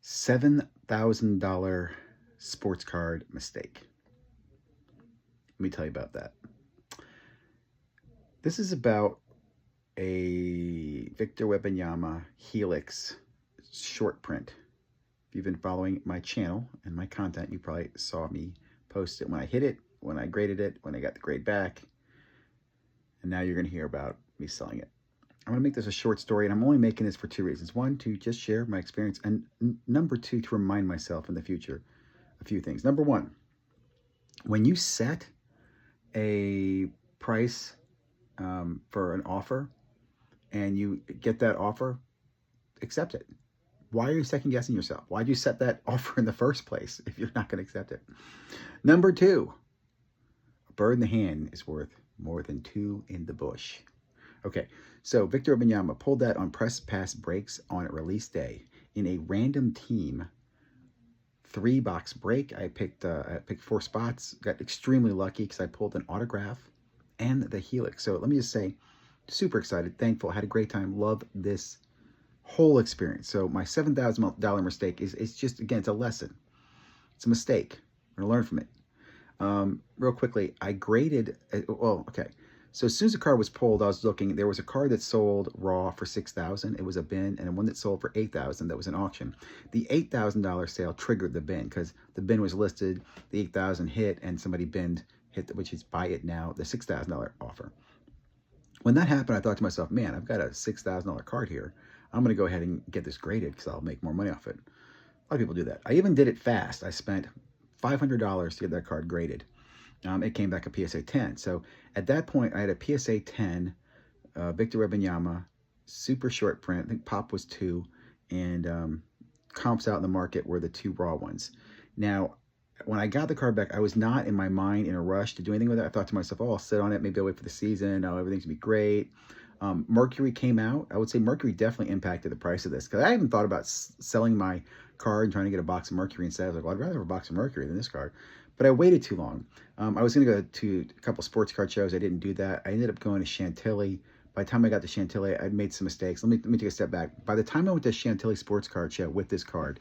$7,000 sports card mistake. Let me tell you about that. This is about a Victor Wembanyama Helix short print. If you've been following my channel and my content, you probably saw me post it when I hit it, when I graded it, when I got the grade back. And now you're going to hear about me selling it. I'm going to make this a short story, and I'm only making this for two reasons. One, to just share my experience, and number two, to remind myself in the future a few things. Number one, when you set a price for an offer and you get that offer, accept it. Why are you second guessing yourself? Why did you set that offer in the first place if you're not going to accept it? Number two, a bird in the hand is worth more than two in the bush. Okay, so Victor Wembanyama pulled that on press pass breaks on release day in a random team 3-box break. I picked 4 spots, got extremely lucky because I pulled an autograph and the Helix. So let me just say, super excited, thankful, had a great time, love this whole experience. So my $7,000 mistake is just, again, it's a lesson. It's a mistake. I'm going to learn from it. Real quickly, I graded, okay. So as soon as the card was pulled, I was looking. There was a card that sold raw for $6,000. It was a bin, and one that sold for $8,000. That was an auction. The $8,000 sale triggered the bin because the bin was listed. The $8,000 hit, and somebody hit, which is buy it now. The $6,000 offer. When that happened, I thought to myself, man, I've got a $6,000 card here. I'm going to go ahead and get this graded because I'll make more money off it. A lot of people do that. I even did it fast. I spent $500 to get that card graded. It came back a PSA 10. So at that point, I had a PSA 10, Victor Wembanyama, super short print. I think pop was 2, and comps out in the market were the 2 raw ones. Now, when I got the card back, I was not in my mind in a rush to do anything with it. I thought to myself, oh, I'll sit on it. Maybe I'll wait for the season. Oh, everything's going to be great. Mercury came out. I would say Mercury definitely impacted the price of this because I haven't thought about selling my card and trying to get a box of Mercury instead. I was like, well, I'd rather have a box of Mercury than this card. But I waited too long. I was going to go to a couple sports card shows. I didn't do that. I ended up going to Chantilly. By the time I got to Chantilly, I'd made some mistakes. Let me take a step back. By the time I went to Chantilly sports card show with this card,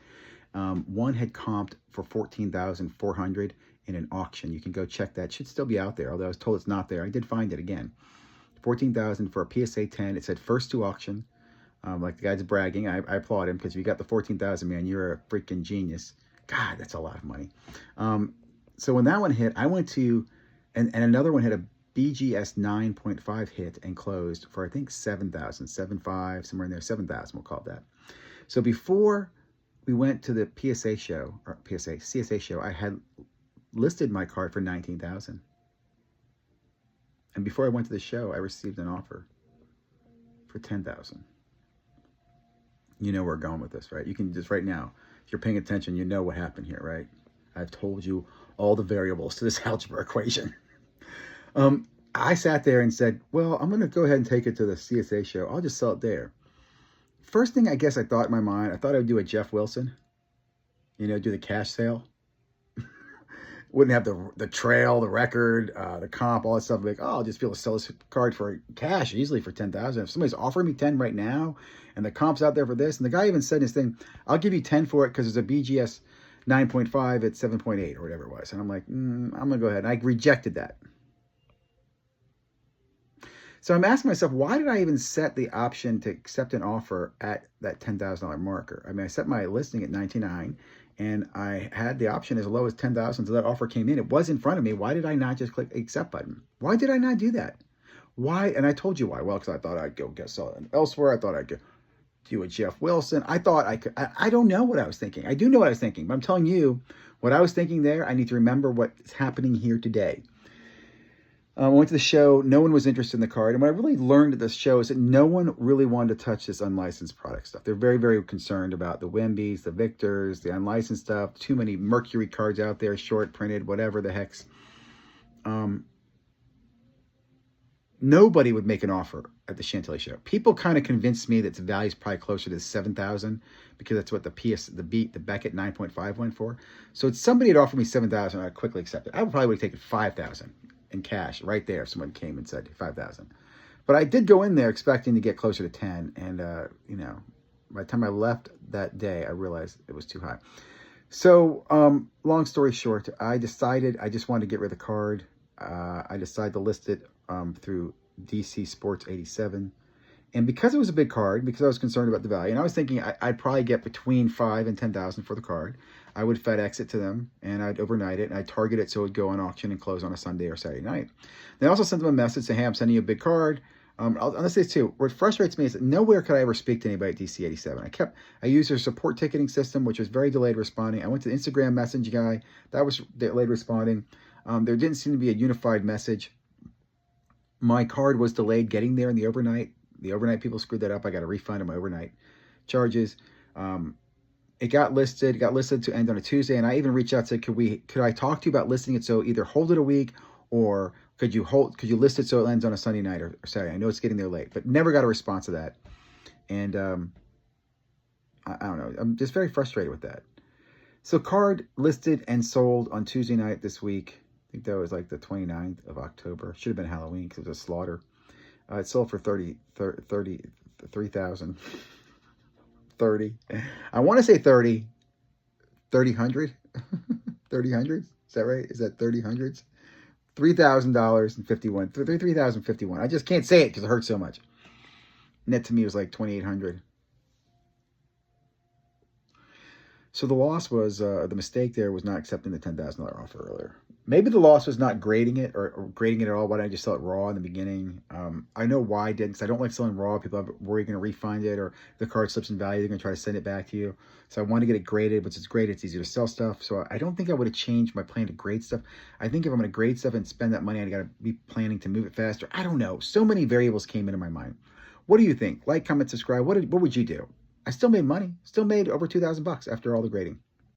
one had comped for $14,400 in an auction. You can go check that. It should still be out there, although I was told it's not there. I did find it again. $14,000 for a PSA 10. It said first to auction. Like the guy's bragging. I applaud him because if you got the $14,000, man, you're a freaking genius. God, that's a lot of money. So when that one hit, I went to, and another one hit a BGS 9.5 hit and closed for, I think, 7,000, 7.5, somewhere in there, 7,000, we'll call it that. So before we went to the PSA show, or CSA show, I had listed my card for 19,000. And before I went to the show, I received an offer for 10,000. You know where we're going with this, right? You can just right now, if you're paying attention, you know what happened here, right? I've told you all the variables to this algebra equation. I sat there and said, well, I'm going to go ahead and take it to the CSA show. I'll just sell it there. First thing I guess I thought in my mind, I thought I would do a Jeff Wilson, do the cash sale. Wouldn't have the trail, the record, the comp, all that stuff. Like, oh, I'll just be able to sell this card for cash easily for 10,000. If somebody's offering me 10 right now, and the comp's out there for this, and the guy even said in his thing, I'll give you 10 for it because there's a BGS 9.5 at 7.8 or whatever it was. And I'm like, I'm going to go ahead. And I rejected that. So I'm asking myself, why did I even set the option to accept an offer at that $10,000 marker? I mean, I set my listing at $99,000 and I had the option as low as $10,000. So that offer came in. It was in front of me. Why did I not just click accept button? Why did I not do that? Why? And I told you why. Well, because I thought I'd go get sell it elsewhere. I thought I'd go do a Jeff Wilson. I thought I could. I don't know what I was thinking. I do know what I was thinking, but I'm telling you what I was thinking there. I need to remember what's happening here today. I went to the show. No one was interested in the card. And what I really learned at this show is that no one really wanted to touch this unlicensed product stuff. They're very, very concerned about the Wembys, the Victors, the unlicensed stuff. Too many Mercury cards out there, short printed, whatever the heck's. Nobody would make an offer at the Chantilly show. People kind of convinced me that the value is probably closer to 7,000 because that's what the Beckett 9.5 went for. So if somebody had offered me 7,000, I'd quickly accept it. I would probably taken 5,000 in cash right there if someone came and said 5,000. But I did go in there expecting to get closer to 10, and by the time I left that day, I realized it was too high. So, long story short, I decided I just wanted to get rid of the card. I decided to list it through DC Sports 87. And because it was a big card, because I was concerned about the value, and I was thinking I'd probably get between 5,000 and 10,000 for the card, I would FedEx it to them, and I'd overnight it, and I'd target it so it would go on auction and close on a Sunday or Saturday night. They also sent them a message saying, hey, I'm sending you a big card. I'll say this too. What frustrates me is that nowhere could I ever speak to anybody at DC87. I used their support ticketing system, which was very delayed responding. I went to the Instagram Messenger guy. That was delayed responding. There didn't seem to be a unified message. My card was delayed getting there in the overnight. The overnight people screwed that up. I got a refund of my overnight charges. It got listed to end on a Tuesday, and I even reached out and said, could I talk to you about listing it so either hold it a week or could you list it so it ends on a Sunday night or Saturday? I know it's getting there late, but never got a response to that. And I don't know. I'm just very frustrated with that. So card listed and sold on Tuesday night this week. I think that was like the 29th of October. Should have been Halloween because it was a slaughter. It sold for 3,000. 30. I want to say 30. 30,000. 30,000. Is that right? Is that 30,000s? $3,000.51. 3,051. I just can't say it because it hurts so much. Net to me was like 2,800. So the loss was, the mistake there was not accepting the $10,000 offer earlier. Maybe the loss was not grading it or grading it at all. Why didn't I just sell it raw in the beginning? I know why I didn't, because I don't like selling raw. People worry you're going to refund it or the card slips in value. They're going to try to send it back to you. So I want to get it graded. Once it's graded, it's easier to sell stuff. So I don't think I would have changed my plan to grade stuff. I think if I'm going to grade stuff and spend that money, I got to be planning to move it faster. I don't know. So many variables came into my mind. What do you think? Like, comment, subscribe. What would you do? I still made money. Still made over $2,000 after all the grading.